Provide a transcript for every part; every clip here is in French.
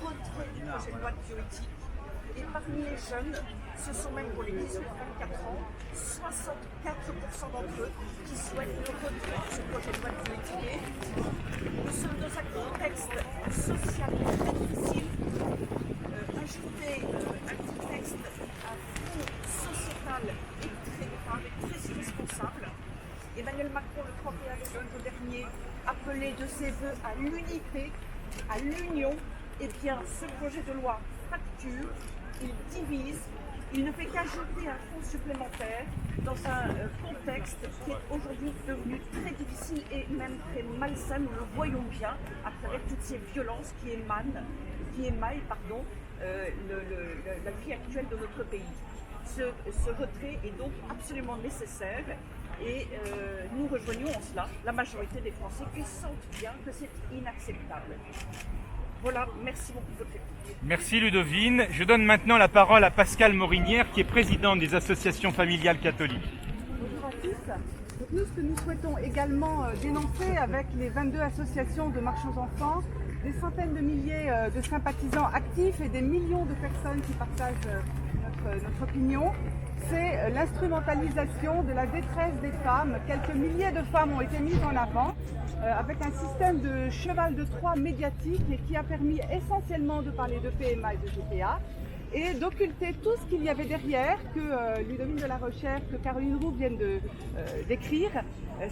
retrait du projet de loi de bioéthique. Et parmi les jeunes, ce sont même pour les 18-24 ans, 64% d'entre eux qui souhaitent le retrait de ce projet de loi de bioéthique. Nous sommes dans un contexte social très difficile. Ajouter un contexte à fond sociétal et très irresponsable. Emmanuel Macron, le 31 décembre dernier, appelait de ses voeux à l'unité, à l'union. Eh bien, ce projet de loi fracture, il divise, il ne fait qu'ajouter un fonds supplémentaire dans un contexte qui est aujourd'hui devenu très difficile et même très malsain. Nous le voyons bien à travers toutes ces violences qui émaillent la vie actuelle de notre pays. Ce retrait est donc absolument nécessaire et nous rejoignons en cela la majorité des Français qui sentent bien que c'est inacceptable. Voilà, merci beaucoup de votre écoute. Merci Ludovine. Je donne maintenant la parole à Pascale Morinière, qui est présidente des associations familiales catholiques. Bonjour à tous. Donc nous, ce que nous souhaitons également dénoncer avec les 22 associations de marche aux enfants, des centaines de milliers de sympathisants actifs et des millions de personnes qui partagent notre opinion, c'est l'instrumentalisation de la détresse des femmes. Quelques milliers de femmes ont été mises en avant avec un système de cheval de Troie médiatique et qui a permis essentiellement de parler de PMA et de GPA et d'occulter tout ce qu'il y avait derrière que Ludovine de la Rochère, que Caroline Roux viennent d'écrire,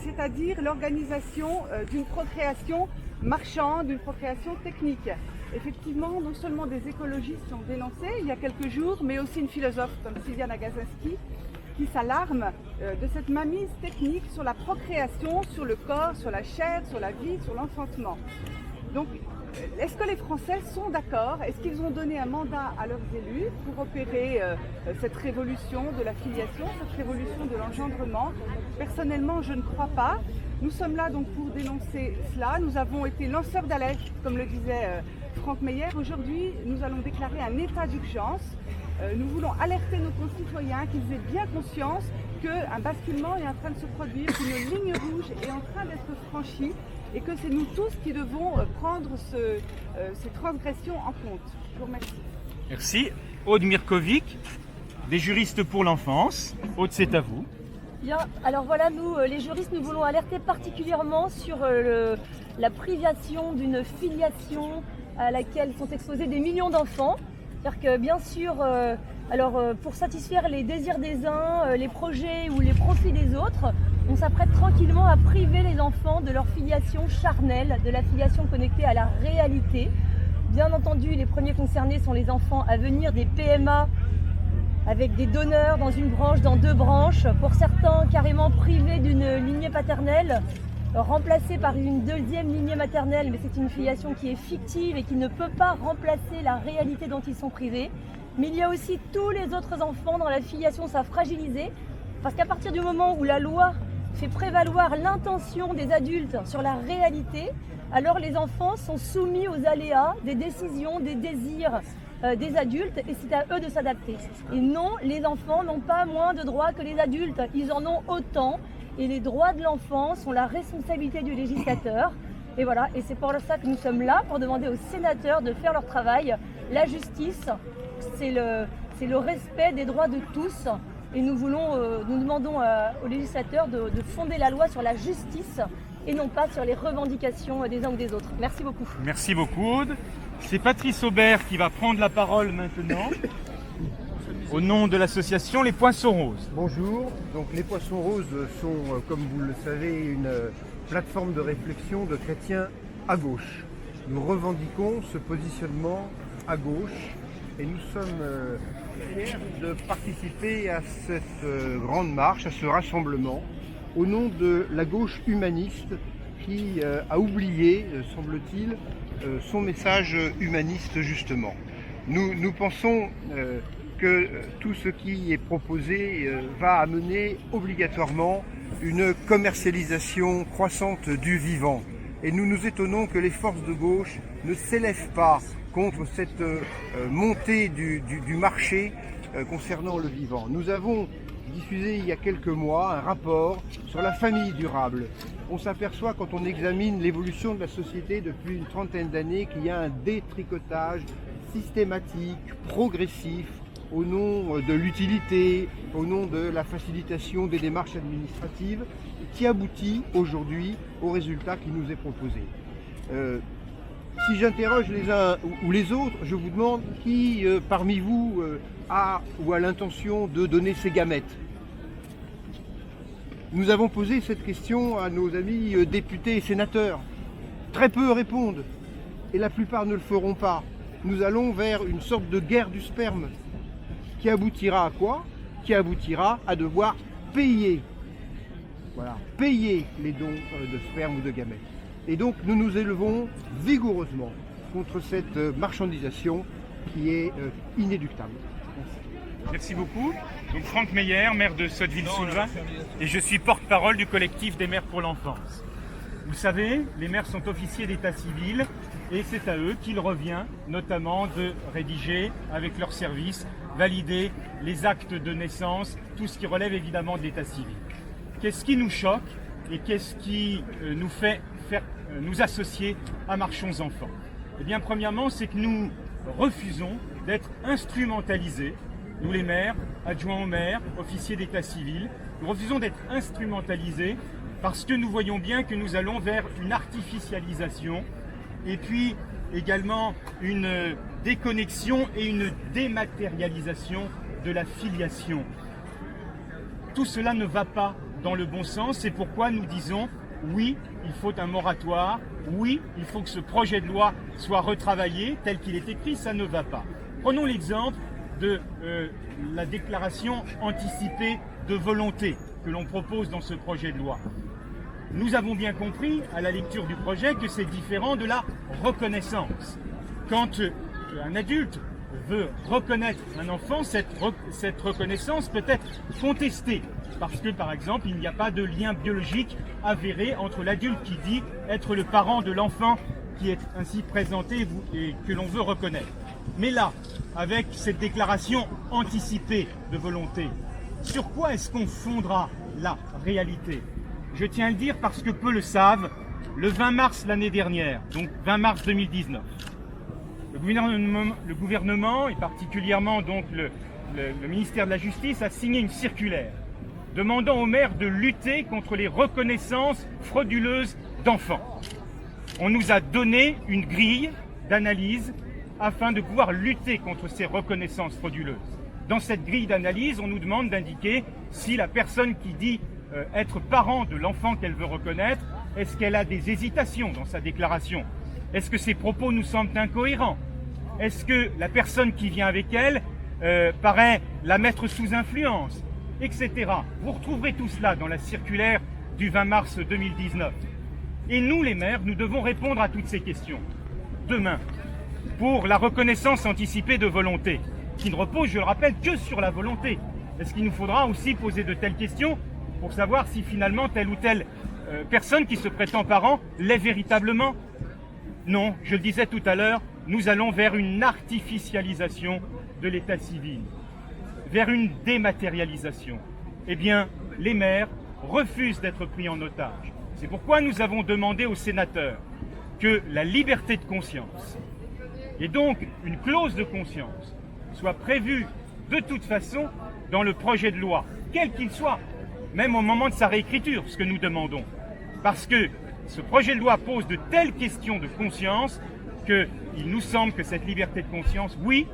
c'est-à-dire l'organisation d'une procréation marchande, d'une procréation technique. Effectivement, non seulement des écologistes ont dénoncé il y a quelques jours, mais aussi une philosophe comme Sylviane Agacinski qui s'alarme de cette mainmise technique sur la procréation, sur le corps, sur la chair, sur la vie, sur l'enfantement. Donc, est-ce que les Français sont d'accord? Est-ce qu'ils ont donné un mandat à leurs élus pour opérer cette révolution de la filiation, cette révolution de l'engendrement? Personnellement, je ne crois pas. Nous sommes là donc pour dénoncer cela. Nous avons été lanceurs d'alerte, comme le disait Franck Meyer. Aujourd'hui, nous allons déclarer un état d'urgence. Nous voulons alerter nos concitoyens qu'ils aient bien conscience qu'un basculement est en train de se produire, qu'une ligne rouge est en train d'être franchie et que c'est nous tous qui devons prendre ces transgressions en compte. Je vous remercie. Merci. Aude Mirkovic, des juristes pour l'enfance. Aude, c'est à vous. Bien, alors voilà, nous, les juristes, nous voulons alerter particulièrement sur la privation d'une filiation à laquelle sont exposés des millions d'enfants. C'est-à-dire que bien sûr, pour satisfaire les désirs des uns, les projets ou les profits des autres, on s'apprête tranquillement à priver les enfants de leur filiation charnelle, de la filiation connectée à la réalité. Bien entendu, les premiers concernés sont les enfants à venir des PMA avec des donneurs dans une branche, dans deux branches, pour certains carrément privés d'une lignée paternelle, remplacée par une deuxième lignée maternelle, mais c'est une filiation qui est fictive et qui ne peut pas remplacer la réalité dont ils sont privés. Mais il y a aussi tous les autres enfants dont la filiation s'est fragilisée, parce qu'à partir du moment où la loi fait prévaloir l'intention des adultes sur la réalité, alors les enfants sont soumis aux aléas des décisions, des désirs des adultes et c'est à eux de s'adapter. Et non, les enfants n'ont pas moins de droits que les adultes, ils en ont autant et les droits de l'enfant sont la responsabilité du législateur. Et voilà, et c'est pour ça que nous sommes là, pour demander aux sénateurs de faire leur travail. La justice, c'est le respect des droits de tous et nous demandons aux législateurs de fonder la loi sur la justice et non pas sur les revendications des uns ou des autres. Merci beaucoup. Merci beaucoup Aude. C'est Patrice Aubert qui va prendre la parole maintenant, au nom de l'association Les Poissons Roses. Bonjour, donc les Poissons Roses sont, comme vous le savez, une plateforme de réflexion de chrétiens à gauche. Nous revendiquons ce positionnement à gauche et nous sommes fiers de participer à cette grande marche, à ce rassemblement, au nom de la gauche humaniste qui a oublié, semble-t-il, son message humaniste justement. Nous pensons que tout ce qui est proposé va amener obligatoirement une commercialisation croissante du vivant. Et nous nous étonnons que les forces de gauche ne s'élèvent pas contre cette montée du marché concernant le vivant. Nous avons diffusé il y a quelques mois un rapport sur la famille durable. On s'aperçoit quand on examine l'évolution de la société depuis une trentaine d'années qu'il y a un détricotage systématique, progressif, au nom de l'utilité, au nom de la facilitation des démarches administratives, qui aboutit aujourd'hui au résultat qui nous est proposé. Si j'interroge les uns ou les autres, je vous demande qui parmi vous a ou a l'intention de donner ses gamètes. Nous avons posé cette question à nos amis députés et sénateurs. Très peu répondent et la plupart ne le feront pas. Nous allons vers une sorte de guerre du sperme qui aboutira à quoi? Qui aboutira à devoir payer. Voilà, payer les dons de sperme ou de gamètes. Et donc nous nous élevons vigoureusement contre cette marchandisation qui est inéluctable. Merci beaucoup. Donc Franck Meyer, maire de Sotteville-sous-le-Vin, et je suis porte-parole du collectif des maires pour l'enfance. Vous savez, les maires sont officiers d'état civil et c'est à eux qu'il revient notamment de rédiger avec leurs services, valider les actes de naissance, tout ce qui relève évidemment de l'état civil. Qu'est-ce qui nous choque et qu'est-ce qui nous fait nous associer à Marchons Enfants? Eh bien, premièrement, c'est que nous refusons d'être instrumentalisés, nous les maires, adjoints aux maires, officiers d'état civil, nous refusons d'être instrumentalisés parce que nous voyons bien que nous allons vers une artificialisation et puis également une déconnexion et une dématérialisation de la filiation. Tout cela ne va pas dans le bon sens, c'est pourquoi nous disons oui, il faut un moratoire, oui, il faut que ce projet de loi soit retravaillé tel qu'il est écrit, ça ne va pas. Prenons l'exemple de la déclaration anticipée de volonté que l'on propose dans ce projet de loi. Nous avons bien compris à la lecture du projet que c'est différent de la reconnaissance. Quand un adulte veut reconnaître un enfant, cette reconnaissance peut être contestée parce que, par exemple, il n'y a pas de lien biologique avéré entre l'adulte qui dit être le parent de l'enfant qui est ainsi présenté et que l'on veut reconnaître. Mais là, avec cette déclaration anticipée de volonté, sur quoi est-ce qu'on fondera la réalité? Je tiens à le dire parce que peu le savent, le 20 mars l'année dernière, donc 20 mars 2019, le gouvernement et particulièrement donc le ministère de la Justice a signé une circulaire demandant aux maires de lutter contre les reconnaissances frauduleuses d'enfants. On nous a donné une grille d'analyse afin de pouvoir lutter contre ces reconnaissances frauduleuses. Dans cette grille d'analyse, on nous demande d'indiquer si la personne qui dit être parent de l'enfant qu'elle veut reconnaître, est-ce qu'elle a des hésitations dans sa déclaration? Est-ce que ses propos nous semblent incohérents? Est-ce que la personne qui vient avec elle paraît la mettre sous influence, etc. Vous retrouverez tout cela dans la circulaire du 20 mars 2019. Et nous, les maires, nous devons répondre à toutes ces questions. Demain, pour la reconnaissance anticipée de volonté, qui ne repose, je le rappelle, que sur la volonté, est-ce qu'il nous faudra aussi poser de telles questions pour savoir si finalement telle ou telle personne qui se prétend parent l'est véritablement? Non, je le disais tout à l'heure, nous allons vers une artificialisation de l'état civil, vers une dématérialisation. Eh bien, les maires refusent d'être pris en otage. C'est pourquoi nous avons demandé aux sénateurs que la liberté de conscience, et donc une clause de conscience, soit prévue de toute façon dans le projet de loi, quel qu'il soit, même au moment de sa réécriture, ce que nous demandons. Parce que ce projet de loi pose de telles questions de conscience qu'il nous semble que cette liberté de conscience, oui,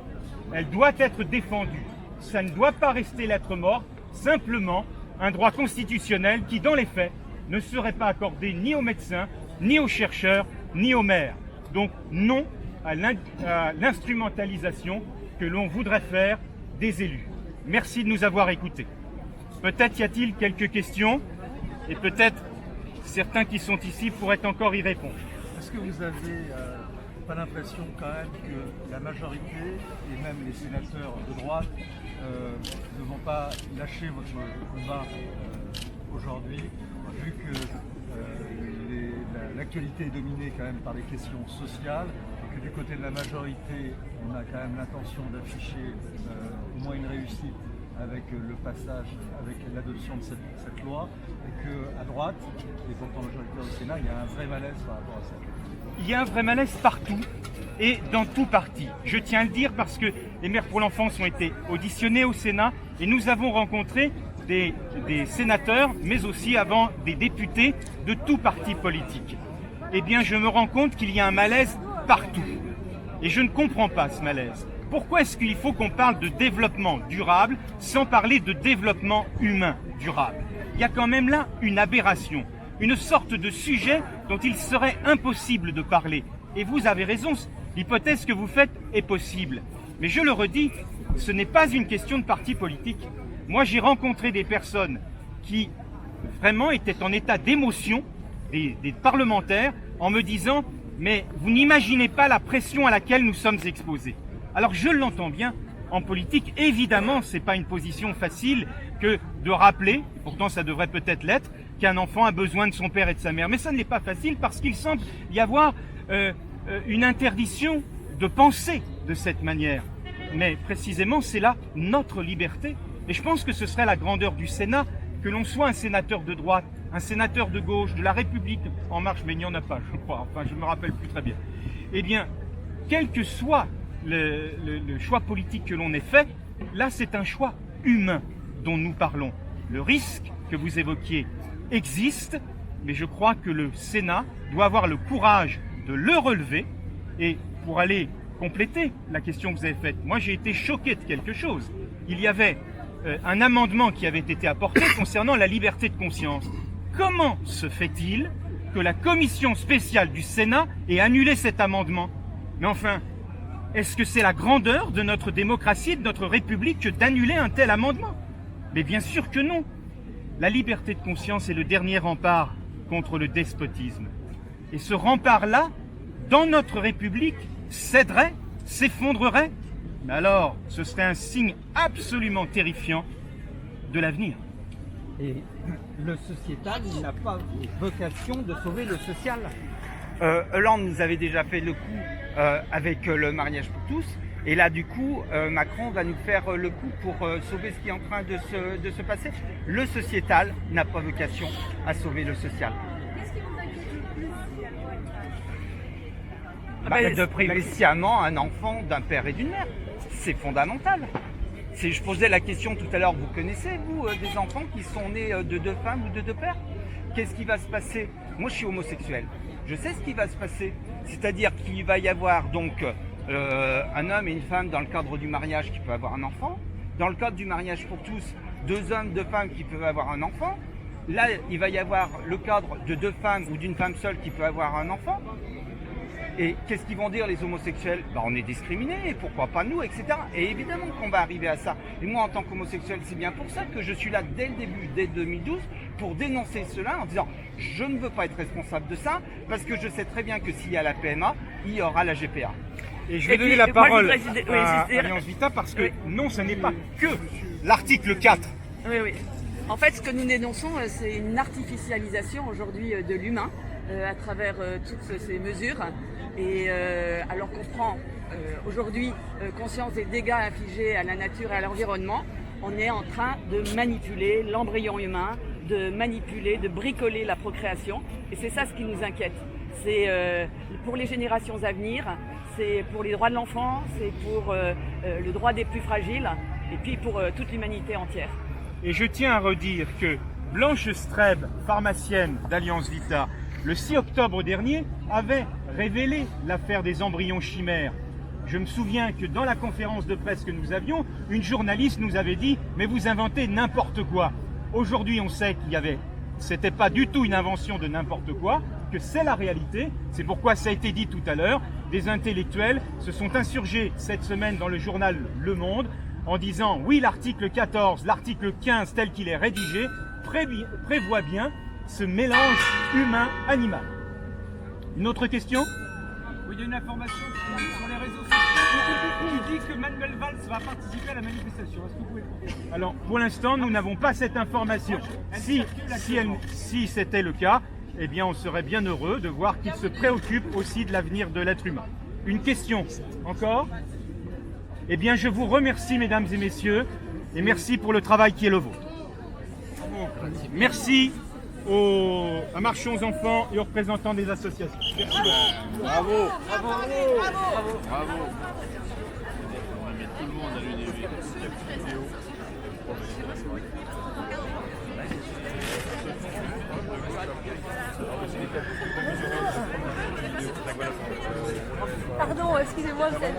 elle doit être défendue. Ça ne doit pas rester lettre morte, simplement un droit constitutionnel qui, dans les faits, ne serait pas accordé ni aux médecins, ni aux chercheurs, ni aux maires. Donc non à l'instrumentalisation que l'on voudrait faire des élus. Merci de nous avoir écoutés. Peut-être y a-t-il quelques questions et peut-être certains qui sont ici pourraient encore y répondre. Est-ce que vous avez pas l'impression quand même que la majorité et même les sénateurs de droite ne vont pas lâcher votre combat aujourd'hui, vu que l'actualité est dominée quand même par les questions sociales, et que du côté de la majorité, on a quand même l'intention d'afficher au moins une réussite avec le passage, avec l'adoption de cette loi, et qu'à droite, et pourtant majoritaire au Sénat, il y a un vrai malaise par rapport à ça. Il y a un vrai malaise partout et dans tout parti. Je tiens à le dire parce que les maires pour l'enfance ont été auditionnés au Sénat et nous avons rencontré des sénateurs, mais aussi avant des députés de tout parti politique. Eh bien, je me rends compte qu'il y a un malaise partout. Et je ne comprends pas ce malaise. Pourquoi est-ce qu'il faut qu'on parle de développement durable sans parler de développement humain durable? Il y a quand même là une aberration, une sorte de sujet dont il serait impossible de parler. Et vous avez raison, l'hypothèse que vous faites est possible. Mais je le redis, ce n'est pas une question de parti politique. Moi, j'ai rencontré des personnes qui vraiment étaient en état d'émotion, des parlementaires, en me disant « mais vous n'imaginez pas la pression à laquelle nous sommes exposés ». Alors je l'entends bien, en politique, évidemment, ce n'est pas une position facile que de rappeler, pourtant ça devrait peut-être l'être, qu'un enfant a besoin de son père et de sa mère. Mais ça n'est pas facile parce qu'il semble y avoir une interdiction de penser de cette manière. Mais précisément, c'est là notre liberté. Et je pense que ce serait la grandeur du Sénat, que l'on soit un sénateur de droite, un sénateur de gauche, de la République en marche, mais il n'y en a pas, je crois, enfin je ne me rappelle plus très bien. Eh bien, quel que soit le choix politique que l'on ait fait, là c'est un choix humain dont nous parlons. Le risque que vous évoquiez existe, mais je crois que le Sénat doit avoir le courage de le relever. Et pour aller compléter la question que vous avez faite, moi j'ai été choqué de quelque chose. Il y avait un amendement qui avait été apporté concernant la liberté de conscience. Comment se fait-il que la commission spéciale du Sénat ait annulé cet amendement? Mais enfin, est-ce que c'est la grandeur de notre démocratie, de notre République, que d'annuler un tel amendement? Mais bien sûr que non. La liberté de conscience est le dernier rempart contre le despotisme. Et ce rempart-là, dans notre République, céderait, s'effondrerait. Mais alors, ce serait un signe absolument terrifiant de l'avenir. Et le sociétal n'a pas vocation de sauver le social. Hollande nous avait déjà fait le coup avec le mariage pour tous. Et là, du coup, Macron va nous faire le coup pour sauver ce qui est en train de se passer. Le sociétal n'a pas vocation à sauver le social. Qu'est-ce qui vous inquiète le plus? De priver sciemment un enfant d'un père et d'une mère. C'est fondamental. Je posais la question tout à l'heure, vous connaissez, vous, des enfants qui sont nés de deux femmes ou de deux pères? Qu'est-ce qui va se passer? Moi, je suis homosexuel. Je sais ce qui va se passer. C'est-à-dire qu'il va y avoir donc un homme et une femme dans le cadre du mariage qui peuvent avoir un enfant. Dans le cadre du mariage pour tous, deux hommes, deux femmes qui peuvent avoir un enfant. Là, il va y avoir le cadre de deux femmes ou d'une femme seule qui peut avoir un enfant. Et qu'est-ce qu'ils vont dire les homosexuels? On est discriminés, et pourquoi pas nous, etc. Et évidemment qu'on va arriver à ça. Et moi, en tant qu'homosexuel, c'est bien pour ça que je suis là dès le début, dès 2012, pour dénoncer cela en disant je ne veux pas être responsable de ça, parce que je sais très bien que s'il y a la PMA, il y aura la GPA. Et je vais donner la parole à Alliance Vita parce que non, ce n'est pas que l'article 4. Oui, oui. En fait, ce que nous dénonçons, c'est une artificialisation aujourd'hui de l'humain à travers toutes ces mesures. Et alors qu'on prend aujourd'hui conscience des dégâts infligés à la nature et à l'environnement, on est en train de manipuler l'embryon humain, de manipuler, de bricoler la procréation. Et c'est ça ce qui nous inquiète. C'est pour les générations à venir, c'est pour les droits de l'enfant, c'est pour le droit des plus fragiles, et puis pour toute l'humanité entière. Et je tiens à redire que Blanche Streb, pharmacienne d'Alliance Vita, le 6 octobre dernier, avait révélé l'affaire des embryons chimères. Je me souviens que dans la conférence de presse que nous avions, une journaliste nous avait dit « mais vous inventez n'importe quoi ». Aujourd'hui, on sait c'était pas du tout une invention de n'importe quoi, que c'est la réalité. C'est pourquoi ça a été dit tout à l'heure, des intellectuels se sont insurgés cette semaine dans le journal Le Monde en disant « oui, l'article 14, l'article 15 tel qu'il est rédigé prévoit bien ce mélange humain-animal ». Une autre question? Oui, il y a une information sur les réseaux sociaux qui dit que Manuel Valls va participer à la manifestation. Est-ce que vous pouvez le confirmer? Alors, pour l'instant, nous n'avons pas cette information. Si c'était le cas, eh bien, on serait bien heureux de voir qu'il se préoccupe aussi de l'avenir de l'être humain. Une question encore? Eh bien, je vous remercie, mesdames et messieurs. et merci pour le travail qui est le vôtre. Merci à Marchons Enfants et aux représentants des associations. Merci beaucoup. Bravo. Bravo. Bravo. Bravo. On va mettre tout le monde à l'UNEV. Pardon, excusez-moi, vous avez...